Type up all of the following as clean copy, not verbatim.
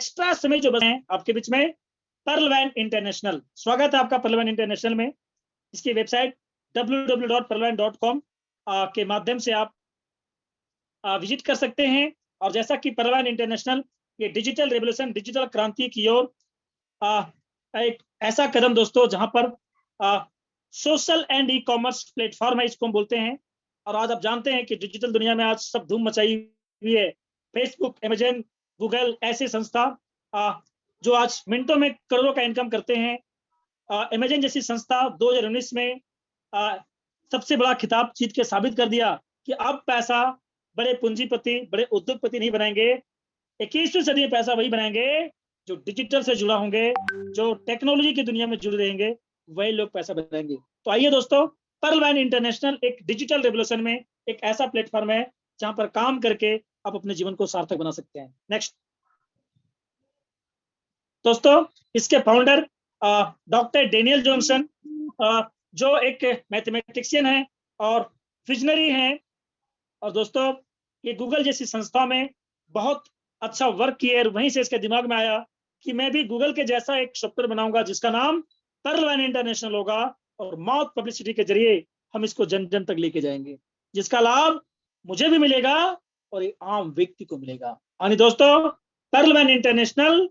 Extra समय जो बचे हैं आपके बीच में, पर्लवैन इंटरनेशनल, स्वागत है आपका पर्लवैन इंटरनेशनल में। इसकी वेबसाइट www.perlvan.com के माध्यम से आप विजिट कर सकते हैं। और जैसा कि पर्लवैन इंटरनेशनल ये डिजिटल रेवोल्यूशन, डिजिटल क्रांति की ओर एक ऐसा कदम दोस्तों जहां पर social and e commerce platform है, इसको हम बोलते हैं। और आज आप जानते हैं कि डिजिटल दुनिया में आज सब धूम मचाई हुई है। फेसबुक, अमेजन, गूगल ऐसे संस्था जो आज मिनटों में करोड़ों का इनकम करते हैं। अमेजन जैसी संस्था 2019 में सबसे बड़ा खिताब जीत के साबित कर दिया कि अब पैसा बड़े पूंजीपति, बड़े उद्योगपति नहीं बनाएंगे, 21वीं सदी में पैसा वही बनाएंगे जो डिजिटल से जुड़ा होंगे, जो टेक्नोलॉजी की दुनिया में जुड़े रहेंगे, वही लोग पैसा बनाएंगे। तो आइए दोस्तों, पर्लवैन इंटरनेशनल एक डिजिटल रेवोल्यूशन में एक ऐसा प्लेटफॉर्म है जहां पर काम करके आप अपने जीवन को सार्थक बना सकते हैं। नेक्स्ट दोस्तों, इसके फाउंडर डॉक्टर डेनियल जॉनसन, जो एक मैथमेटिशियन है और विजनरी हैं। और दोस्तों, ये गूगल जैसी संस्था में बहुत अच्छा वर्क किया और वहीं से इसके दिमाग में आया कि मैं भी गूगल के जैसा एक सॉफ्टवेयर बनाऊंगा जिसका नाम पर्लवैन इंटरनेशनल होगा, और माउथ पब्लिसिटी के जरिए हम इसको जन जन तक लेके जाएंगे, जिसका लाभ मुझे भी मिलेगा और एक आम व्यक्ति को मिलेगा। यानी दोस्तों, पर्लवैन इंटरनेशनल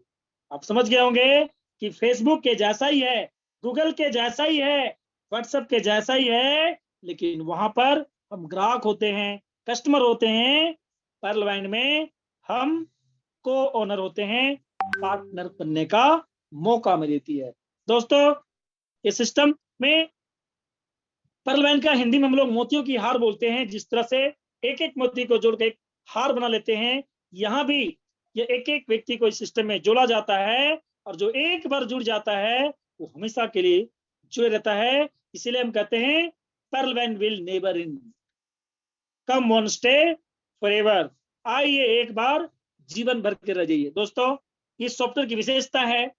आप समझ गए होंगे कि फेसबुक के जैसा ही है, गूगल के जैसा ही है, व्हाट्सएप के जैसा ही है, लेकिन वहां पर हम ग्राहक होते हैं, कस्टमर होते हैं। पर्लवैन में हम को ओनर होते हैं, पार्टनर बनने का मौका में देती है। दोस्तों, इस सिस्टम में पर्लवैन का हिंदी में हम लोग मोतियों की हार बोलते हैं। जिस तरह से एक एक मोती को जोड़ के एक हार बना लेते हैं, यहाँ भी ये एक एक व्यक्ति को इस सिस्टम में जोड़ा जाता है, और जो एक बार जुड़ जाता है वो हमेशा के लिए जुड़े रहता है। इसीलिए हम कहते हैं पर्लवैन will never in, come one stay forever. आइए एक बार जीवन भर के रह जाइए। दोस्तों, इस सॉफ्टवेयर की विशेषता है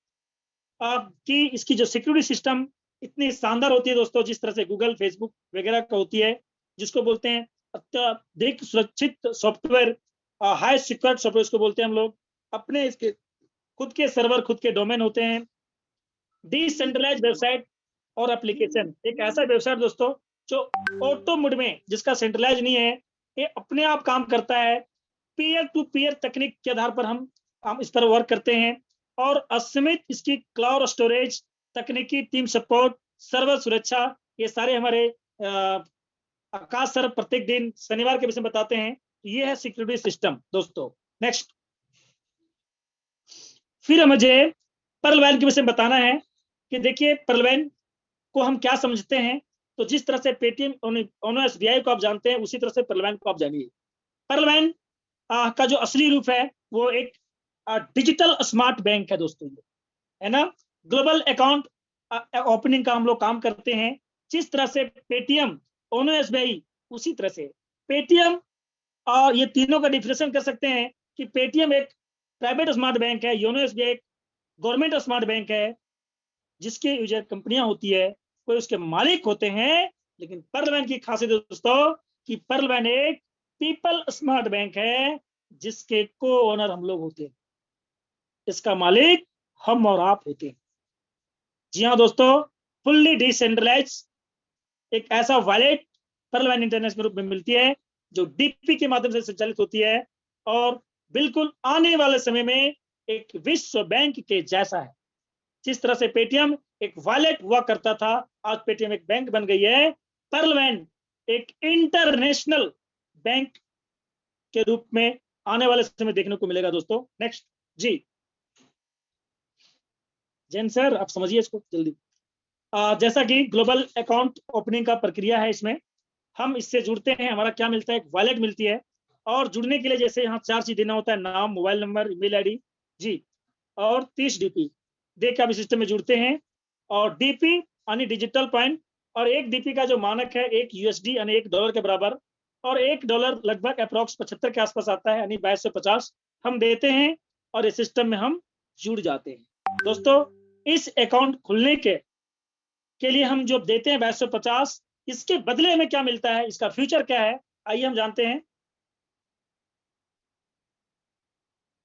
कि इसकी जो सिक्योरिटी सिस्टम इतनी शानदार होती है दोस्तों, जिस तरह से गूगल, फेसबुक वगैरह का होती है, जिसको बोलते हैं अत्यधिक सुरक्षित सॉफ्टवेयर, हाई सिक्योर्ड सॉफ्टवेयर इसको बोलते हैं हम लोग। अपने इसके खुद के सर्वर, खुद के डोमेन होते हैं। डिसेंट्रलाइज वेबसाइट और एप्लीकेशन, एक ऐसा वेबसाइट दोस्तों जो ऑटो मोड में, जिसका सेंट्रलाइज नहीं है, ये अपने आप काम करता है। पीयर टू पीयर तकनीक के आधार पर हम इस पर वर्क करते हैं, और असीमित इसकी क्लाउड स्टोरेज, तकनीकी टीम सपोर्ट, सर्वर सुरक्षा, ये सारे हमारे आकाश सर प्रत्येक दिन शनिवार के विषय में बताते हैं। ये है सिक्योरिटी सिस्टम दोस्तों। नेक्स्ट, फिर मुझे पर्लवैन के विषय में बताना है कि देखिए पर्लवैन को हम क्या समझते हैं। तो जिस तरह से पेटीएम, ओनो एसबीआई को आप जानते हैं, उसी तरह से पर्लवैन को आप जानिए। पर्लवैन का जो असली रूप है वो एक डिजिटल स्मार्ट बैंक है दोस्तों, है ना। ग्लोबल अकाउंट ओपनिंग का हम लोग काम करते हैं। जिस तरह से पेटीएम, ओनो एसबीआई, उसी तरह से पेटीएम, और ये तीनों का डिफरेंशिएशन कर सकते हैं कि पेटीएम एक प्राइवेट स्मार्ट बैंक है, योनो एसबीआई एक गवर्नमेंट स्मार्ट बैंक है, जिसके यूजर कंपनियां होती है, कोई उसके मालिक होते हैं। लेकिन पर्लवैन की खासियत दोस्तों कि पर्लवैन एक पीपल स्मार्ट बैंक है, जिसके को ओनर हम लोग होते हैं, इसका मालिक हम और आप होते हैं। जी हाँ दोस्तों, फुल्ली डिसेंट्रलाइज एक ऐसा वॉलेट पर्लवैन इंटरनेशनल रूप में मिलती है, जो डीपी के माध्यम से संचालित होती है, और बिल्कुल आने वाले समय में एक विश्व बैंक के जैसा है। जिस तरह से पेटीएम एक वॉलेट हुआ करता था, आज पेटीएम एक बैंक बन गई है। पर्लवैन एक इंटरनेशनल बैंक के रूप में आने वाले समय देखने को मिलेगा दोस्तों। नेक्स्ट जी, जैन सर आप समझिए इसको जल्दी। जैसा कि ग्लोबल अकाउंट ओपनिंग का प्रक्रिया है, इसमें हम इससे जुड़ते हैं, हमारा क्या मिलता है, एक वॉलेट मिलती है। और जुड़ने के लिए जैसे यहाँ 4 चीज देना होता है, नाम, मोबाइल नंबर, ईमेल आईडी जी, और 30 डीपी दे के आप इस सिस्टम में जुड़ते हैं। और डीपी यानी डिजिटल पॉइंट, और एक डीपी का जो मानक है 1 यूएसडी यानी $1 के बराबर, और $1 लगभग अप्रॉक्स 75 के आसपास आता है, यानी 2250 हम देते हैं, और इस सिस्टम में हम जुड़ जाते हैं। दोस्तों, इस अकाउंट खुलने के लिए हम जो देते हैं 2250, इसके बदले हमें क्या मिलता है, इसका फ्यूचर क्या है, आइए हम जानते हैं।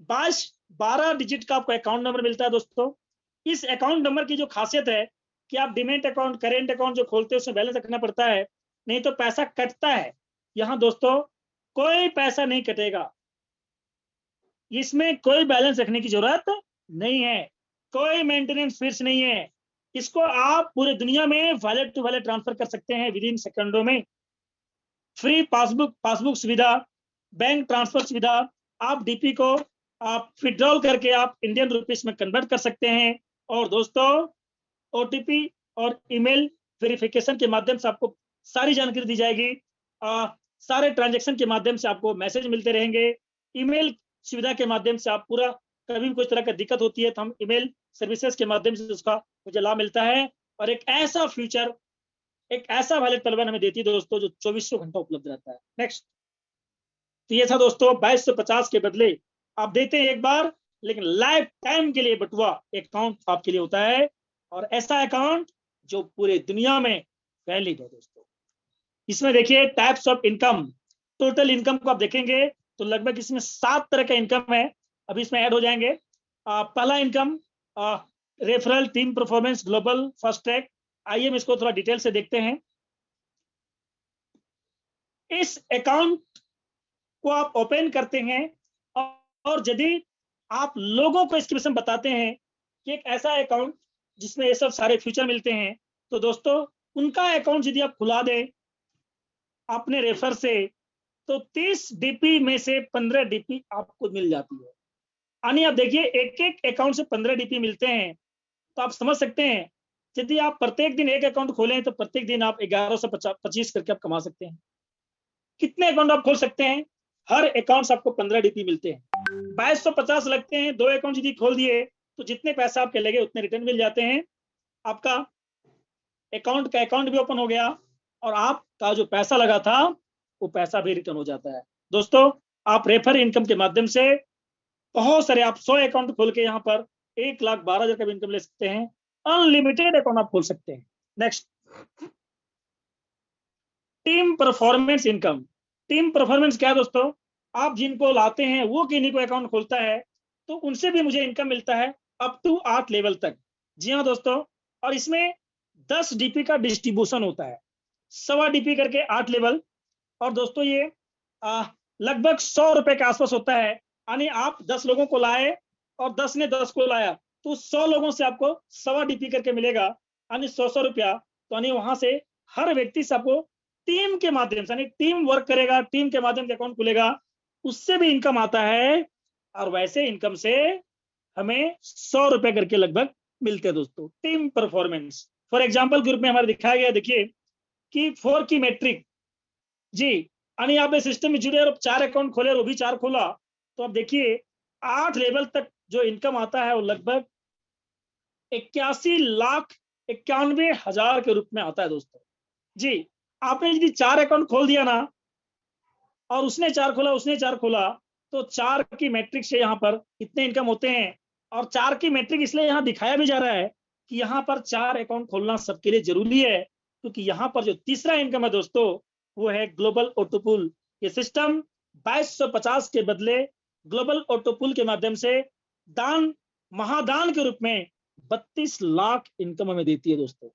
22 12 डिजिट का आपको अकाउंट नंबर मिलता है दोस्तों। इस अकाउंट नंबर की जो खासियत है कि आप डिमेट अकाउंट, करेंट अकाउंट जो खोलते हैं उसमें बैलेंस रखना पड़ता है, नहीं तो पैसा कटता है। यहाँ दोस्तों कोई पैसा नहीं कटेगा, इसमें कोई बैलेंस रखने की जरूरत नहीं है, कोई मेंटेनेंस फीस नहीं है। इसको आप पूरे दुनिया में वॉलेट टू वॉलेट ट्रांसफर कर सकते हैं विद इन सेकंडों में। फ्री पासबुक सुविधा, बैंक ट्रांसफर सुविधा, आप डीपी को आप विड्रॉल करके आप इंडियन रुपीस में कन्वर्ट कर सकते हैं। और दोस्तों ओटीपी और ईमेल वेरिफिकेशन के माध्यम से आपको सारी जानकारी दी जाएगी। सारे ट्रांजैक्शन के माध्यम से आपको मैसेज मिलते रहेंगे। ईमेल सुविधा के माध्यम से आप पूरा, कभी भी कोई तरह की दिक्कत होती है तो हम ईमेल सर्विसेज के माध्यम से उसका मुझे लाभ मिलता है। और एक ऐसा फ्यूचर, एक ऐसा वैलेट परिवहन हमें देती है दोस्तों जो 2400 घंटा उपलब्ध रहता है। नेक्स्ट, तो ये था दोस्तों 2250 के बदले आप देते हैं एक बार, लेकिन लाइफ टाइम के लिए बटुआ अकाउंट आपके लिए होता है, और ऐसा अकाउंट जो पूरे दुनिया में वैलिड है दोस्तों। इसमें देखिए types of income, total income को आप देखेंगे तो लगभग इसमें 7 तरह का इनकम है, अभी इसमें ऐड हो जाएंगे। पहला income referral, team performance, global, fast track. आइए हम इसको थोड़ा डिटेल से देखते हैं। इस अकाउंट को आप ओपन करते हैं और यदि आप लोगों को इसके विषय में बताते हैं कि एक ऐसा अकाउंट जिसमें ये सब सारे फीचर मिलते हैं, तो दोस्तों उनका अकाउंट यदि आप खुला दें अपने रेफर से, तो 30 डीपी में से 15 डीपी आपको मिल जाती है। यानी आप देखिए एक एक अकाउंट से 15 डीपी मिलते हैं, तो आप समझ सकते हैं यदि आप प्रत्येक दिन एक अकाउंट खोलें तो प्रत्येक दिन आप 11 से 25 करके आप कमा सकते हैं। कितने अकाउंट आप खोल सकते हैं? हर अकाउंट से आपको 15 डीपी मिलते हैं, 2250 लगते हैं। 2 अकाउंट यदि खोल दिए तो जितने पैसा आपके लगे उतने रिटर्न मिल जाते हैं। आपका अकाउंट का अकाउंट भी ओपन हो गया और आपका जो पैसा लगा था वो पैसा भी रिटर्न हो जाता है। दोस्तों आप रेफर इनकम के माध्यम से बहुत सारे, आप 100 अकाउंट खोल के यहाँ पर 1,12,000 का भी इनकम ले सकते हैं। अनलिमिटेड अकाउंट आप खोल सकते हैं। Next, team performance income. Team performance क्या है दोस्तों? आप जिनको लाते हैं वो किन्हीं को अकाउंट खोलता है तो उनसे भी मुझे इनकम मिलता है अप टू 8 लेवल तक। जी हाँ दोस्तों, और इसमें 10 डीपी का डिस्ट्रीब्यूशन होता है, 1.25 डीपी करके 8 लेवल। और दोस्तों ये लगभग 100 रुपए के आसपास होता है। यानी आप 10 लोगों को लाए और 10 ने 10 को लाया तो 100 लोगों से आपको 1.25 डीपी करके मिलेगा, यानी 100 रुपया। तो यानी वहां से हर व्यक्ति से आपको टीम के माध्यम से, यानी टीम वर्क करेगा, टीम के माध्यम से अकाउंट खुलेगा, उससे भी इनकम आता है। और वैसे इनकम से हमें 100 रुपए करके लगभग मिलते हैं दोस्तों। Team performance for example group में हमारे दिखाया गया, देखिए कि 4 की मैट्रिक जी, यानी आप इस सिस्टम में जुड़े और 4 अकाउंट खोले और वो भी 4 खोला, तो आप देखिए 8 लेवल तक जो इनकम आता है वो लगभग 81,91,000 के रूप में आता है दोस्तों। जी, आपने यदि 4 अकाउंट खोल दिया ना, और उसने 4 खोला, उसने 4 खोला, तो 4 की मैट्रिक से यहाँ पर इतने इनकम होते हैं। और 4 की मैट्रिक इसलिए यहाँ दिखाया भी जा रहा है कि यहाँ पर 4 अकाउंट खोलना सबके लिए जरूरी है, क्योंकि यहाँ पर जो तीसरा इनकम है दोस्तों वो है ग्लोबल ऑटोपूल। ये सिस्टम 2250 के बदले ग्लोबल ऑटोपूल के माध्यम से दान, महादान के रूप में 32 लाख इनकम हमें देती है दोस्तों।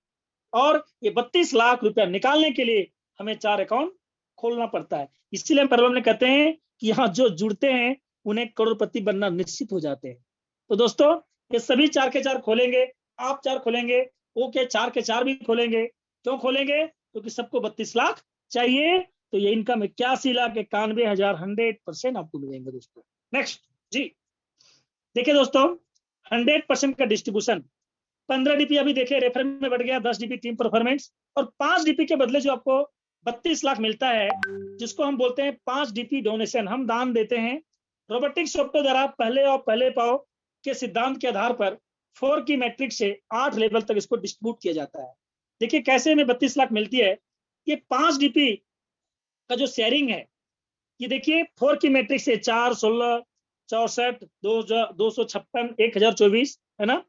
और ये 32 लाख रुपया निकालने के लिए हमें 4 अकाउंट खोलना पड़ता है। इसीलिए हम परिवार में कहते हैं कि यहाँ जो जुड़ते हैं उन्हें करोड़पति बनना निश्चित हो जाते हैं। तो दोस्तों ये सभी 4 के 4 खोलेंगे, आप 4 खोलेंगे, वो के 4 के 4 भी खोलेंगे। क्यों खोलेंगे? क्योंकि सबको 32 लाख चाहिए। तो ये इनकम 81,91,000 100% आपको मिलेंगे दोस्तों। नेक्स्ट जी, देखिए दोस्तों 100% का डिस्ट्रीब्यूशन, 15 डीपी अभी देखिए रेफर में बढ़ गया, 10 डीपी टीम परफॉर्मेंस, और 5 डीपी के बदले जो आपको 32 लाख मिलता है, जिसको हम बोलते हैं 5 डीपी डोनेशन, हम दान देते हैं। रोबोटिक सॉफ्टवेयर द्वारा पहले और पहले पाओ के सिद्धांत के आधार पर 4 की मैट्रिक से 8 लेवल तक इसको डिस्ट्रीब्यूट किया जाता है। देखिए कैसे हमें 32 लाख मिलती है। ये 5 डीपी का जो शेयरिंग है, ये देखिए 4 की मैट्रिक से 4, 16, 64, 256, 1024 है ना,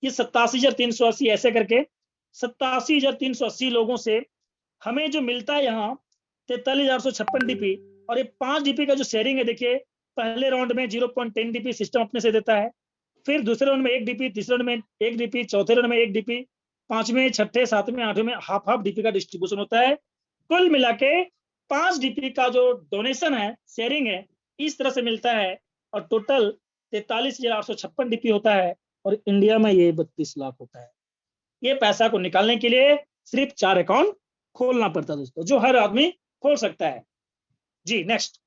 ये 87,380 ऐसे करके 87,380 लोगों से हमें जो मिलता है यहाँ 43,856 डीपी। और ये 5 डीपी का जो शेयरिंग है देखिए पहले राउंड में 0.10 डीपी सिस्टम अपने से देता है, फिर दूसरे राउंड में 1 डीपी, तीसरे राउंड में 1 डीपी, चौथे राउंड में 1 डीपी, पांचवें, छठे, सातवें, आठवें में हाफ हाफ डीपी का डिस्ट्रीब्यूशन होता है। कुल मिला के 5 डीपी का जो डोनेशन है, शेयरिंग है, इस तरह से मिलता है और टोटल 43,856 डीपी होता है और इंडिया में ये 32 लाख होता है। ये पैसा को निकालने के लिए सिर्फ 4 अकाउंट खोलना पड़ता है दोस्तों, जो हर आदमी खोल सकता है। जी नेक्स्ट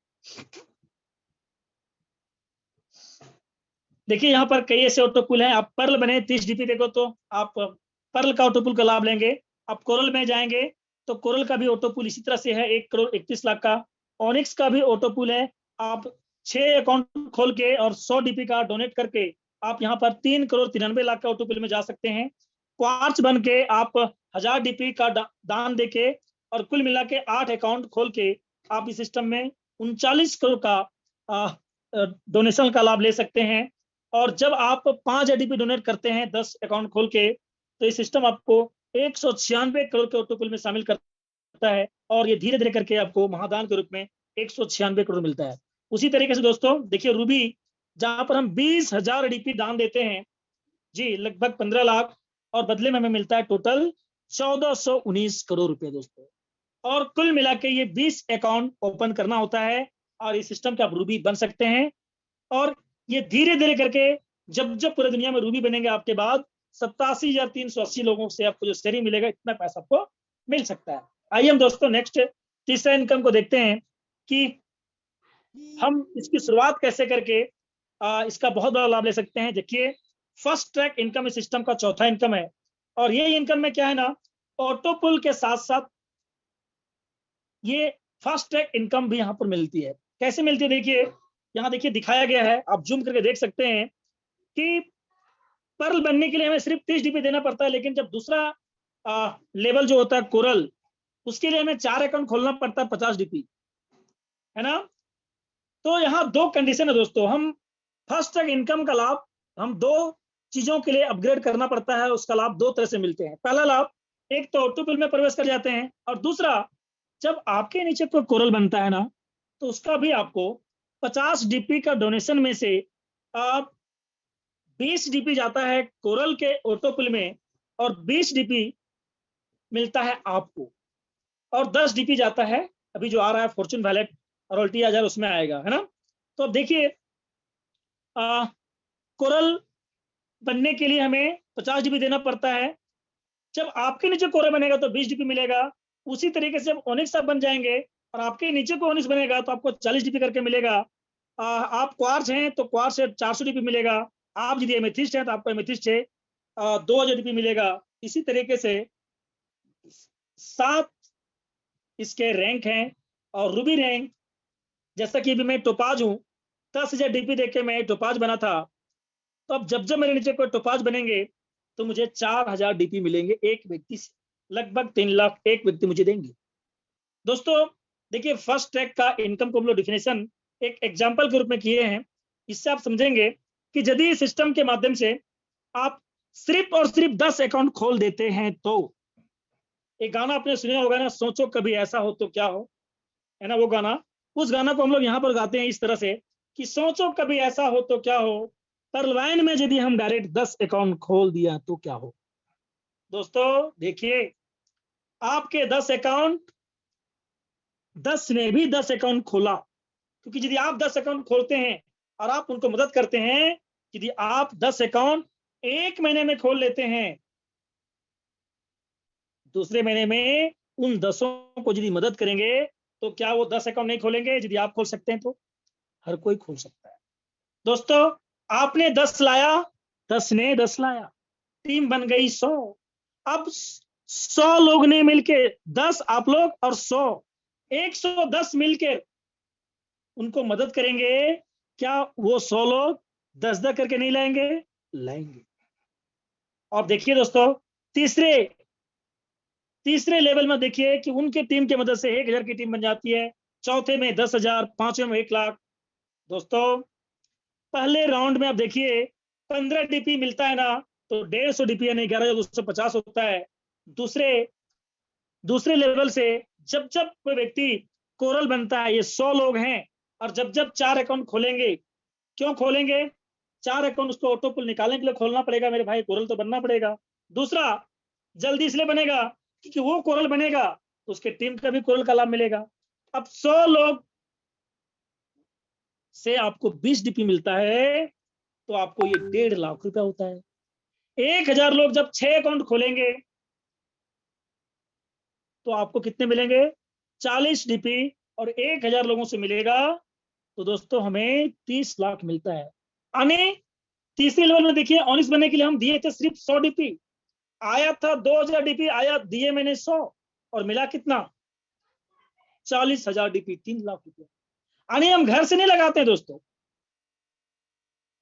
देखिए, यहाँ पर कई ऐसे ऑटोपुल हैं। आप पर्ल बने 30 डीपी देखो तो आप पर्ल का ऑटोपुल का लाभ लेंगे। आप कोरल में जाएंगे तो कोरल का भी ऑटोपुल इसी तरह से है, 1,31,00,000 का। ऑनिक्स का भी ऑटोपुल है। आप 6 अकाउंट खोल के और 100 डीपी का डोनेट करके आप यहाँ पर 3,93,00,000 का ऑटोपुल में जा सकते हैं। क्वार्ट्ज बन के आप 1000 डीपी का दान देके और कुल मिला के 8 अकाउंट खोल के आप इस सिस्टम में 39 करोड़ का डोनेशन का लाभ ले सकते हैं। और जब आप 5 एडीपी डोनेट करते हैं 10 अकाउंट खोल के, तो ये सिस्टम आपको 196 करोड़ के ऑटोपुल में शामिल करता है और ये धीरे धीरे करके आपको महादान के रूप में 196 करोड़ मिलता है। उसी तरीके से दोस्तों देखिए, रूबी जहां पर हम 20,000 एडीपी दान देते हैं जी, लगभग 15 लाख, और बदले में हमें मिलता है टोटल 1419 करोड़ रुपए दोस्तों। और कुल मिला के ये 20 अकाउंट ओपन करना होता है और इस सिस्टम के आप रूबी बन सकते हैं। और ये धीरे धीरे करके जब जब पूरे दुनिया में रूबी बनेंगे आपके बाद 87,380 लोगों से आपको जो शेयरिंग मिलेगा, इतना पैसा आपको मिल सकता है। आइए हम दोस्तों नेक्स्ट तीसरा इनकम को देखते हैं कि हम इसकी शुरुआत कैसे करके इसका बहुत बड़ा लाभ ले सकते हैं। देखिए, फर्स्ट ट्रैक इनकम इस सिस्टम का चौथा इनकम है और ये इनकम में क्या है ना, ऑटोपुल के साथ साथ ये फास्ट ट्रैक इनकम भी यहाँ पर मिलती है। कैसे मिलती है देखिए, यहाँ देखिए दिखाया गया है, आप जूम करके देख सकते हैं कि पर्ल बनने के लिए हमें सिर्फ 30 डीपी देना पड़ता है, लेकिन जब दूसरा लेवल जो होता है कोरल, उसके लिए हमें 4 अकाउंट खोलना पड़ता है 50 डीपी, है ना। तो यहाँ 2 कंडीशन है दोस्तों। हम फर्स्ट ट्रैक इनकम का लाभ हम 2 चीजों के लिए अपग्रेड करना पड़ता है, उसका लाभ 2 तरह से मिलते हैं। पहला लाभ, एक तो ऑटोपुल में प्रवेश कर जाते हैं, और दूसरा, जब आपके नीचे कोई कोरल बनता है ना, तो उसका भी आपको 50 डीपी का डोनेशन में से आप 20 डीपी जाता है कोरल के ऑटोपुल में और 20 डीपी मिलता है आपको, और 10 डीपी जाता है अभी जो आ रहा है फॉर्चून वैलेट रॉयल्टी 1000 उसमें आएगा, है ना। तो अब देखिए, कोरल बनने के लिए हमें 50 डीपी देना पड़ता है। जब आपके नीचे कोरल बनेगा तो 20 डीपी मिलेगा। उसी तरीके से जब ओनिक्स आप बन जाएंगे और आपके नीचे को ओनिक्स बनेगा तो आपको 40 डीपी करके मिलेगा। आप क्वार्ट्ज हैं तो क्वार्ट्ज से 400 डीपी मिलेगा। आप यदि एमेथिस्ट हैं तो आपको एमेथिस्ट से 2000 डीपी मिलेगा। इसी तरीके से 7 इसके रैंक हैं। और रूबी रैंक, जैसा कि अभी मैं टोपाज हूँ, 10,000 डीपी देके मैं टोपाज बना था, तो अब जब जब मेरे नीचे कोई टोपाज बनेंगे तो मुझे 4,000 डीपी मिलेंगे एक व्यक्ति से, लगभग 3 लाख एक व्यक्ति मुझे देंगे। दोस्तों देखिए, फर्स्ट ट्रैक का इनकम को हम लोग डिफिनेशन एक एग्जांपल के रूप में किए हैं। इससे आप समझेंगे कि यदि सिस्टम के माध्यम से आप सिर्फ और सिर्फ 10 अकाउंट खोल देते हैं तो, एक गाना आपने सुना होगा ना, सोचो कभी ऐसा हो तो क्या हो, है ना वो गाना। उस गाना को हम लोग यहाँ पर गाते हैं इस तरह से कि सोचो कभी ऐसा हो तो क्या हो, पर्लवाइन में यदि हम डायरेक्ट 10 अकाउंट खोल दिया तो क्या हो। दोस्तों देखिए, आपके 10 अकाउंट, 10 ने भी 10 अकाउंट खोला, क्योंकि यदि आप 10 अकाउंट खोलते हैं और आप उनको मदद करते हैं, यदि आप 10 अकाउंट एक महीने में खोल लेते हैं, दूसरे महीने में उन 10 को यदि मदद करेंगे तो क्या वो 10 अकाउंट नहीं खोलेंगे? यदि आप खोल सकते हैं तो हर कोई खोल सकता है। दोस्तों आपने 10 लाया, 10 ने 10 लाया, टीम बन गई 100। अब 100 लोग ने मिलके, 10 आप लोग और 110 मिलके उनको मदद करेंगे, क्या वो 100 लोग 10-10 करके नहीं लाएंगे? लाएंगे। और देखिए दोस्तों, तीसरे लेवल में देखिए कि उनके टीम की मदद से 1000 की टीम बन जाती है, चौथे में 10,000, पांचवें में 1 लाख। दोस्तों पहले राउंड में आप देखिए 15 डीपी मिलता है ना, तो 150 डीपी यानी 11,250 होता है। दूसरे लेवल से जब जब कोई व्यक्ति कोरल बनता है, ये 100 लोग हैं और जब जब 4 अकाउंट खोलेंगे, क्यों खोलेंगे? 4 अकाउंट उसको ऑटो पुल निकालने के लिए खोलना पड़ेगा मेरे भाई, कोरल तो बनना पड़ेगा। दूसरा, जल्दी इसलिए बनेगा क्योंकि वो कोरल बनेगा तो उसके टीम का भी कोरल का लाभ मिलेगा। अब 100 लोग से आपको 20 डीपी मिलता है तो आपको ये 1.5 लाख रुपया होता है। 1000 लोग जब 6 अकाउंट खोलेंगे तो आपको कितने मिलेंगे? 40 डीपी, और 1000 लोगों से मिलेगा तो दोस्तों हमें 30 लाख मिलता है। यानी तीसरे लेवल में देखिए, ऑनिक्स बनने के लिए हम दिए थे सिर्फ 100 डीपी, आया था 2000 डीपी, आया दिए मैंने 100 और मिला कितना? 40,000 डीपी, 3 लाख रुपया। यानी हम घर से नहीं लगाते हैं दोस्तों,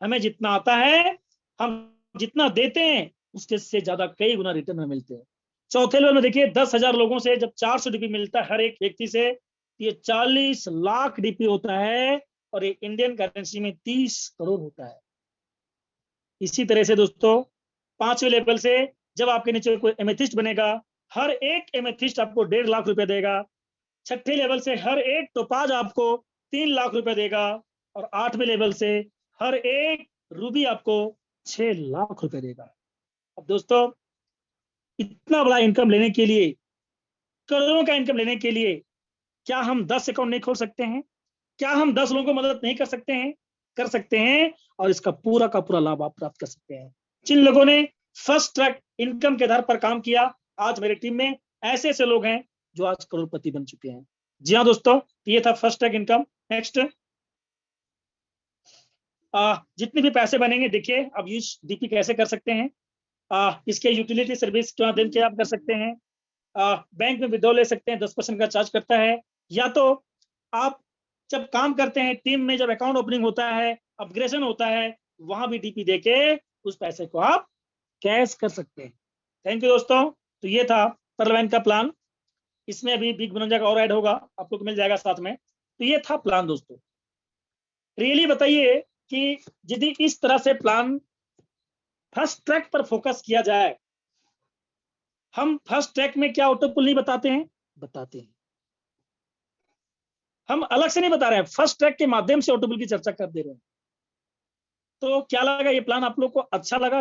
हमें जितना आता है, हम जितना देते हैं उसके से ज्यादा कई गुना रिटर्न में मिलते हैं। चौथे लेवल में देखिए, 10,000 लोगों से जब 400 डीपी मिलता है हर एक व्यक्ति से, ये 40 लाख डीपी होता है और ये इंडियन करेंसी में 30 करोड़ होता है। इसी तरह से दोस्तों 5वें लेवल से जब आपके नीचे कोई एमेथिस्ट बनेगा, हर एक एमेथिस्ट आपको 1.5 लाख रुपए देगा। 6ठे लेवल से हर एक टोपाज आपको 3 लाख रुपए देगा, और 8वें लेवल से हर एक रूबी आपको 6 लाख रुपए देगा। अब दोस्तों, इतना बड़ा इनकम लेने के लिए, करोड़ों का इनकम लेने के लिए, क्या हम 10 अकाउंट नहीं खोल सकते हैं? क्या हम 10 लोगों को मदद नहीं कर सकते हैं? कर सकते हैं, और इसका पूरा का पूरा लाभ आप प्राप्त कर सकते हैं। जिन लोगों ने फर्स्ट ट्रैक इनकम के आधार पर काम किया, आज मेरी टीम में ऐसे ऐसे लोग हैं जो आज करोड़पति बन चुके हैं। जी हाँ दोस्तों, ये था फर्स्ट ट्रैक इनकम। नेक्स्ट, जितने भी पैसे बनेंगे, देखिए अब यूज डीपी कैसे कर सकते हैं। इसके यूटिलिटी सर्विस के माध्यम से आप कर सकते हैं। बैंक में विड्रॉ ले सकते हैं, 10% का चार्ज करता है। या तो आप जब काम करते हैं टीम में, जब अकाउंट ओपनिंग होता है, अपग्रेडेशन होता है, वहां भी डीपी देके उस पैसे को आप कैश कर सकते हैं। थैंक यू दोस्तों। तो ये था परलवैन का प्लान, इसमें अभी बिग बनंजा का और ऐड होगा, आप लोग को मिल जाएगा साथ में। तो ये था प्लान दोस्तों। रियली बताइए कि यदि इस तरह से प्लान फर्स्ट ट्रैक पर फोकस किया जाए, हम फर्स्ट ट्रैक में क्या ऑटो पुल नहीं बताते हैं? बताते हैं। हम अलग से नहीं बता रहे हैं, फर्स्ट ट्रैक के माध्यम से ऑटो पुल की चर्चा कर दे रहे हैं। तो क्या लगा ये प्लान आप लोग को अच्छा लगा?